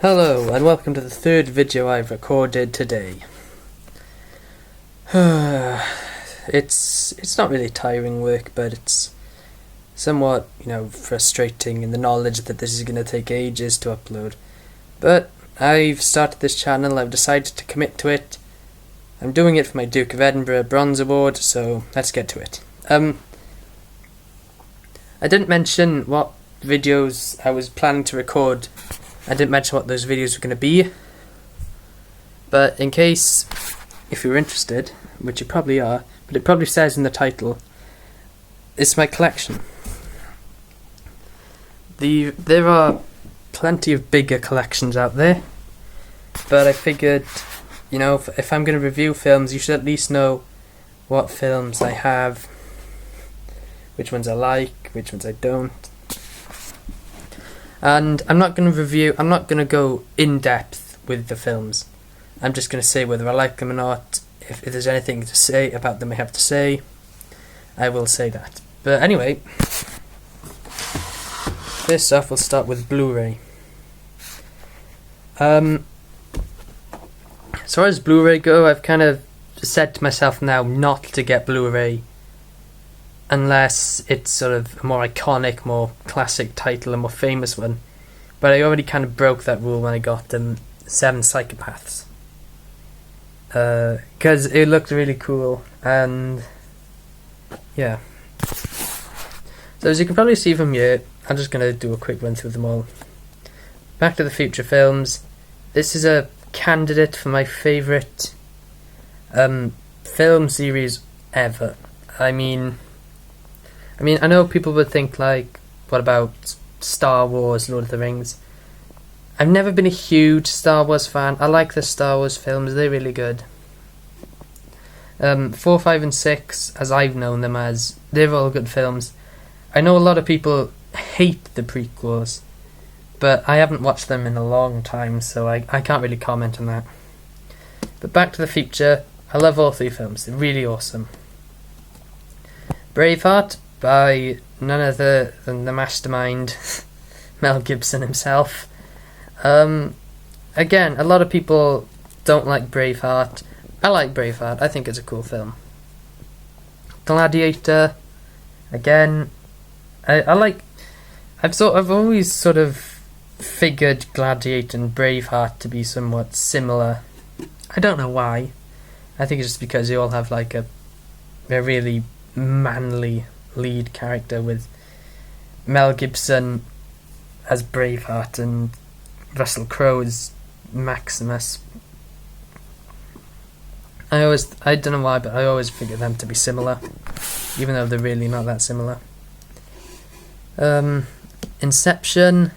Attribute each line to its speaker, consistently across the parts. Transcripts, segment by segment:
Speaker 1: Hello and welcome to the third video I've recorded today. It's not really tiring work, but it's somewhat, frustrating in the knowledge that this is going to take ages to upload. But I've started this channel, I've decided to commit to it. I'm doing it for my Duke of Edinburgh Bronze Award, so let's get to it. I didn't mention what videos I was planning to record. I didn't mention what those videos were going to be, but in case, if you're interested, which you probably are, but it probably says in the title, it's my collection. There are plenty of bigger collections out there, but I figured, if I'm going to review films, you should at least know what films I have, which ones I like, which ones I don't. And I'm not going to go in depth with the films. I'm just going to say whether I like them or not. If there's anything to say about them I have to say, I will say that. But anyway, first off we'll start with Blu-ray. As far as Blu-ray go, I've kind of said to myself now not to get Blu-ray unless it's sort of a more iconic, more classic title, a more famous one. But I already kind of broke that rule when I got Seven Psychopaths. Because it looked really cool, and yeah. So as you can probably see from here, I'm just going to do a quick run through them all. Back to the Future films. This is a candidate for my favourite film series ever. I mean, I know people would think like, what about Star Wars, Lord of the Rings? I've never been a huge Star Wars fan. I like the Star Wars films, they're really good. 4, 5 and 6, as I've known them as, they're all good films. I know a lot of people hate the prequels, but I haven't watched them in a long time, so I can't really comment on that. But Back to the Future, I love all 3 films, they're really awesome. Braveheart, by none other than the mastermind Mel Gibson himself. Again, a lot of people don't like Braveheart. I like Braveheart, I think it's a cool film. Gladiator, again, I've always sort of figured Gladiator and Braveheart to be somewhat similar. I don't know why. I think it's just because they all have like a really manly lead character, with Mel Gibson as Braveheart and Russell Crowe as Maximus. I don't know why, but I always figure them to be similar, even though they're really not that similar. Inception.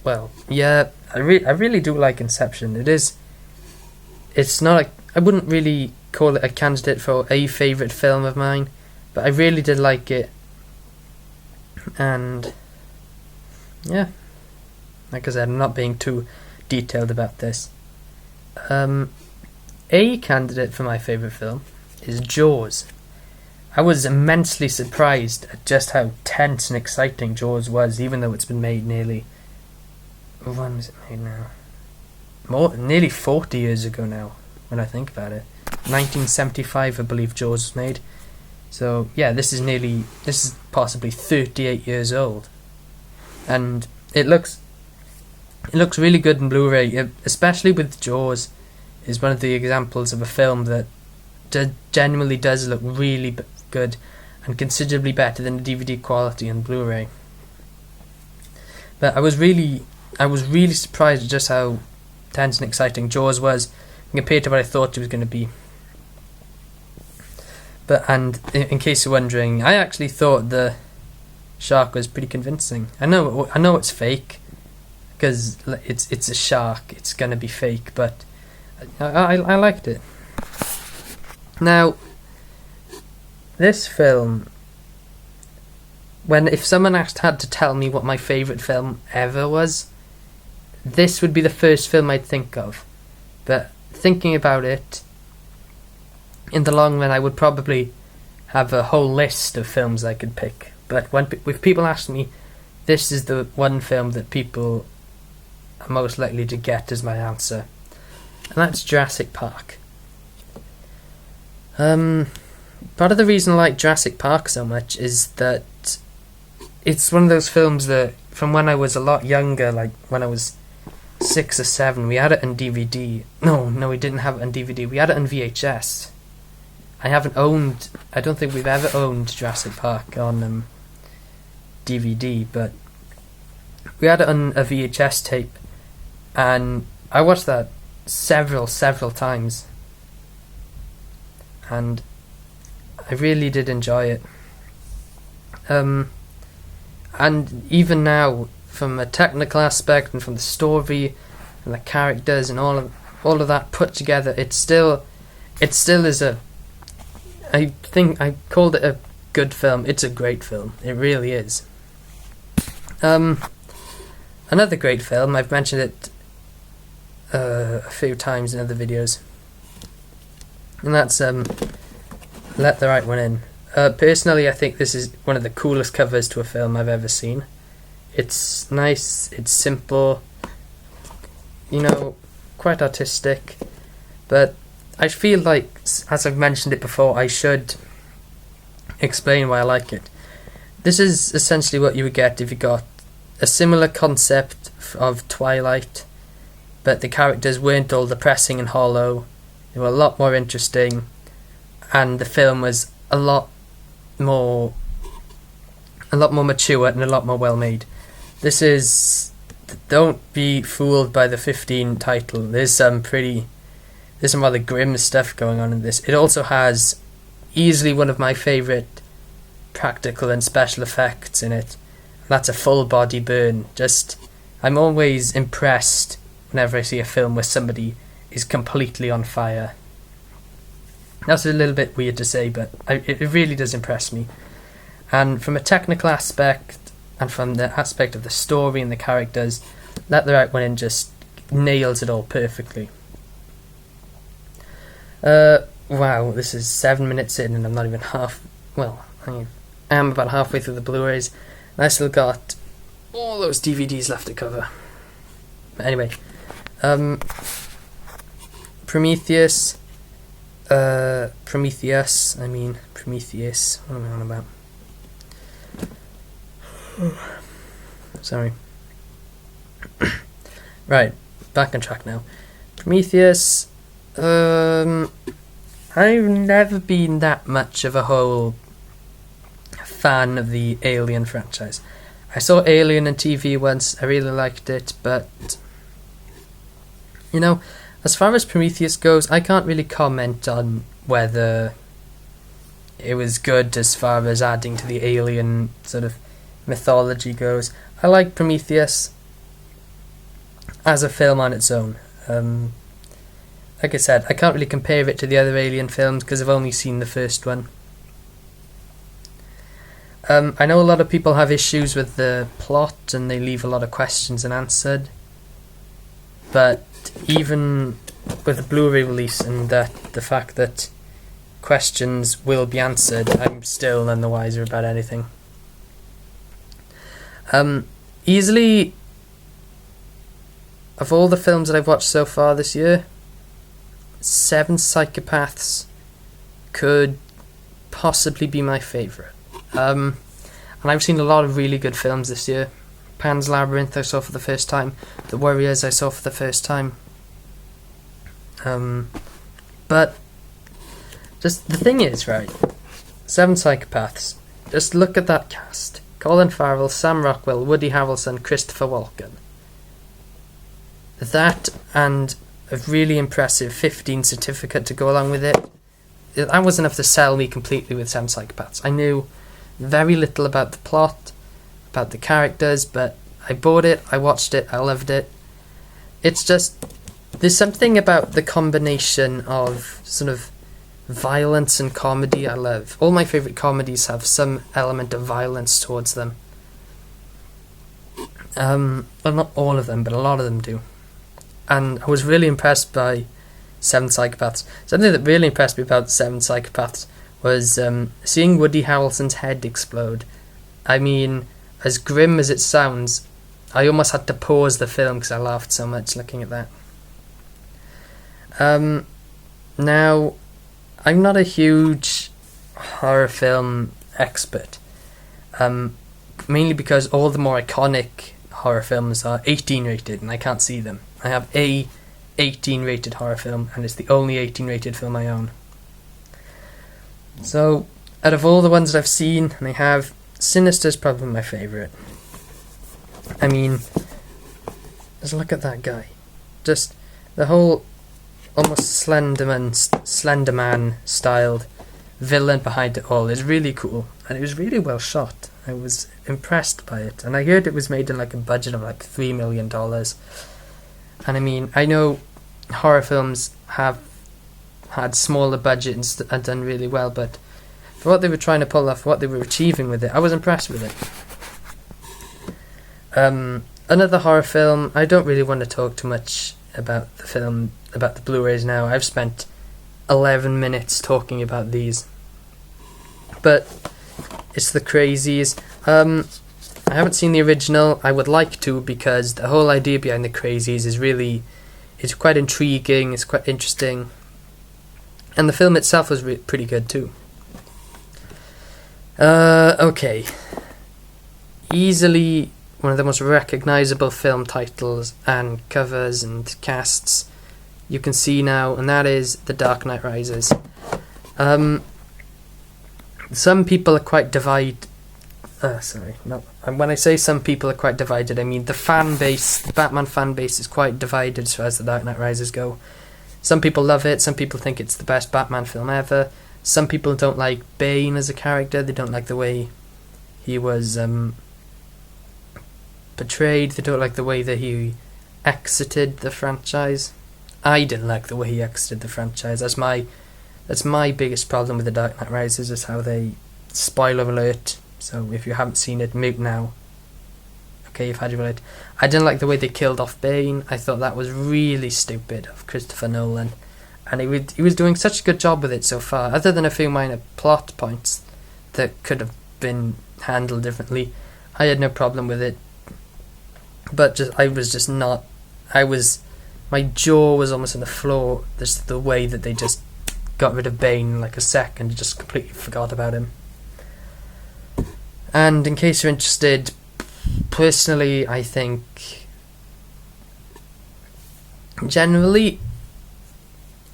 Speaker 1: Well, yeah, I really do like Inception. It's not like, I wouldn't really call it a candidate for a favourite film of mine, but I really did like it. And yeah, like I said, I'm not being too detailed about this. A candidate for my favourite film is Jaws. I was immensely surprised at just how tense and exciting Jaws was, even though it's been made nearly... When was it made now? Nearly 40 years ago now, when I think about it. 1975, I believe Jaws was made. So yeah, this is possibly 38 years old, and it looks really good in Blu-ray. Especially with Jaws, is one of the examples of a film that genuinely does look really good and considerably better than the DVD quality on Blu-ray. But I was really surprised at just how tense and exciting Jaws was compared to what I thought it was going to be. And in case you're wondering, I actually thought the shark was pretty convincing. I know it's fake, because it's a shark. It's gonna be fake, but I liked it. Now, this film, if someone had to tell me what my favourite film ever was, this would be the first film I'd think of. But thinking about it, in the long run, I would probably have a whole list of films I could pick. But if people ask me, this is the one film that people I'm most likely to get as my answer. And that's Jurassic Park. Part of the reason I like Jurassic Park so much is that it's one of those films that, from when I was a lot younger, like when I was 6 or 7, we had it on DVD. No, we didn't have it on DVD. We had it on VHS. I don't think we've ever owned Jurassic Park on DVD, but we had it on a VHS tape, and I watched that several times, and I really did enjoy it. And even now, from a technical aspect and from the story and the characters and all of that put together, it still is I think I called it a good film. It's a great film. It really is. Another great film, I've mentioned it a few times in other videos, and that's Let the Right One In. Personally, I think this is one of the coolest covers to a film I've ever seen. It's nice, it's simple, quite artistic, but I feel like, as I've mentioned it before, I should explain why I like it. This is essentially what you would get if you got a similar concept of Twilight, but the characters weren't all depressing and hollow. They were a lot more interesting, and the film was a lot more mature and a lot more well made. Don't be fooled by the 15 title. There's some rather grim stuff going on in this. It also has easily one of my favourite practical and special effects in it. That's a full body burn. I'm always impressed whenever I see a film where somebody is completely on fire. That's a little bit weird to say, but it really does impress me. And from a technical aspect, and from the aspect of the story and the characters, Let the Right One In just nails it all perfectly. Wow, this is 7 minutes in and I'm not even I am about halfway through the Blu-rays, and I still got all those DVDs left to cover. But anyway, Prometheus, what am I on about? Sorry. Right, back on track now. Prometheus, I've never been that much of a whole fan of the Alien franchise. I saw Alien on TV once, I really liked it, but as far as Prometheus goes, I can't really comment on whether it was good as far as adding to the Alien sort of mythology goes. I like Prometheus as a film on its own. Like I said, I can't really compare it to the other Alien films because I've only seen the first one. I know a lot of people have issues with the plot and they leave a lot of questions unanswered, but even with the Blu-ray release and the fact that questions will be answered, I'm still none the wiser about anything. Easily, of all the films that I've watched so far this year, Seven Psychopaths could possibly be my favourite. And I've seen a lot of really good films this year. Pan's Labyrinth I saw for the first time. The Warriors I saw for the first time. But just the thing is, right, Seven Psychopaths, just look at that cast. Colin Farrell, Sam Rockwell, Woody Harrelson, Christopher Walken. That and a really impressive 15 certificate to go along with it. That was enough to sell me completely with Seven Psychopaths. I knew very little about the plot, about the characters, but I bought it, I watched it, I loved it. It's just, there's something about the combination of sort of violence and comedy I love. All my favourite comedies have some element of violence towards them. Well, not all of them, but a lot of them do. And I was really impressed by Seven Psychopaths. Something that really impressed me about Seven Psychopaths was seeing Woody Harrelson's head explode. I mean, as grim as it sounds, I almost had to pause the film because I laughed so much looking at that. Now, I'm not a huge horror film expert, mainly because all the more iconic horror films are 18 rated and I can't see them. I have a 18 rated horror film and it's the only 18 rated film I own. So, out of all the ones that I've seen, and I have, Sinister's probably my favourite. I mean, just look at that guy. Just the whole almost Slenderman styled villain behind it all is really cool, and it was really well shot. I was impressed by it, and I heard it was made in like a budget of like $3 million. And I mean, I know horror films have had smaller budgets and done really well, but for what they were trying to pull off, what they were achieving with it, I was impressed with it. Another horror film, I don't really want to talk too much about the film, about the Blu-rays now. I've spent 11 minutes talking about these. But it's The Crazies. I haven't seen the original. I would like to, because the whole idea behind The Crazies is really, it's quite intriguing, it's quite interesting. And the film itself was pretty good too. Okay. Easily one of the most recognisable film titles and covers and casts you can see now, and that is The Dark Knight Rises. Some people are quite divided. When I say some people are quite divided, I mean the fan base, the Batman fan base is quite divided as far as The Dark Knight Rises go. Some people love it, some people think it's the best Batman film ever. Some people don't like Bane as a character, they don't like the way he was portrayed, they don't like the way that he exited the franchise. I didn't like the way he exited the franchise. That's my biggest problem with The Dark Knight Rises, is how they, spoiler alert, so if you haven't seen it, mute now. Okay, you've had your alert. I didn't like the way they killed off Bane. I thought that was really stupid of Christopher Nolan. And he was doing such a good job with it so far, other than a few minor plot points that could have been handled differently. I had no problem with it. But my jaw was almost on the floor, just the way that they just got rid of Bane in like a second and just completely forgot about him. And in case you're interested, personally, I think generally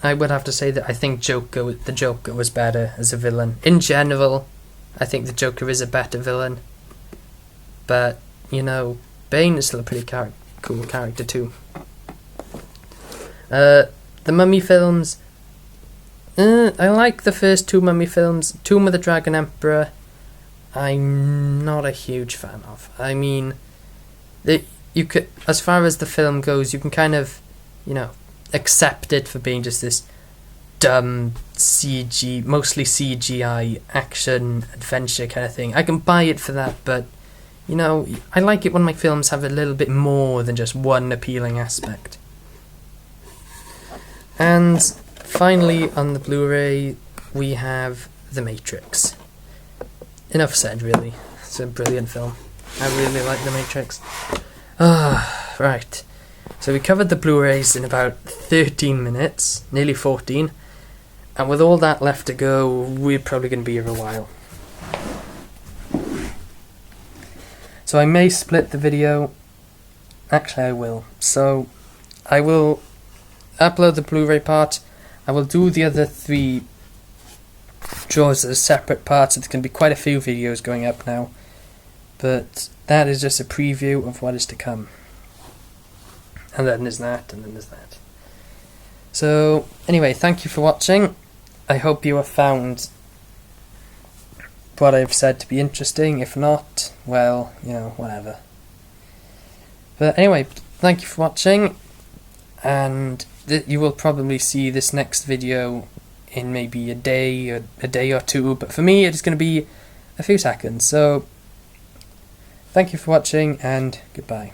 Speaker 1: I would have to say that I think the Joker was better as a villain. In general, I think the Joker is a better villain. But, you know, Bane is still a pretty cool character too. The Mummy films, I like the first two Mummy films. Tomb of the Dragon Emperor, I'm not a huge fan of. I mean, you could, as far as the film goes, you can kind of, you know, accept it for being just this dumb mostly CGI action adventure kind of thing. I can buy it for that, but you know, I like it when my films have a little bit more than just one appealing aspect. And finally, on the Blu-ray, we have The Matrix. Enough said, really. It's a brilliant film. I really like The Matrix. Right. So we covered the Blu-rays in about 13 minutes, nearly 14. And with all that left to go, we're probably going to be here a while. So I may split the video. Actually, I will. So I will upload the Blu-ray part. I will do the other 3 Jaws as separate parts. So there can be quite a few videos going up now. But that is just a preview of what is to come. And then there's that, and then there's that. So, anyway, thank you for watching. I hope you have found what I've said to be interesting. If not, well, you know, whatever. But anyway, thank you for watching. And you will probably see this next video in maybe a day or two. But for me, it's going to be a few seconds. So, thank you for watching, and goodbye.